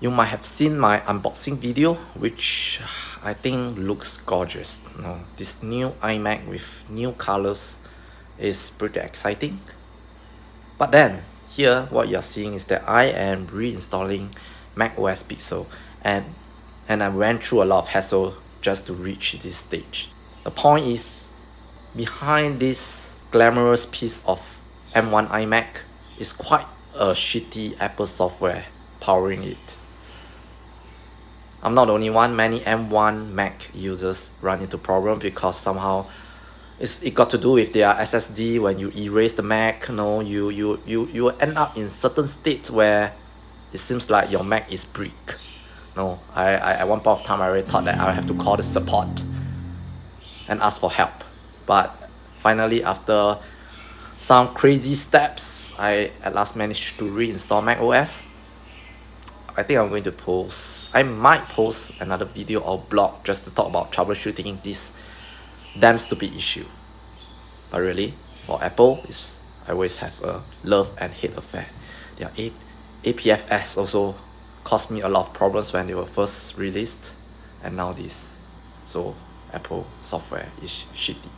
You might have seen my unboxing video, which I think looks gorgeous. You know, this new iMac with new colors is pretty exciting. But then here what you're seeing is that I am reinstalling macOS Big Sur, and I went through a lot of hassle just to reach this stage. The point is, behind this glamorous piece of M1 iMac is quite a shitty Apple software powering it. I'm not the only one. Many M1 Mac users run into problems because somehow it got to do with their SSD. When you erase the Mac, you end up in certain states where it seems like your Mac is brick. I at one point of time I already thought that I have to call the support and ask for help. But finally, after some crazy steps, I at last managed to reinstall macOS. I think I might post another video or blog just to talk about troubleshooting this damn stupid issue. But really, for Apple, I always have a love and hate affair. Their APFS also caused me a lot of problems when they were first released, and now this. So Apple software is shitty.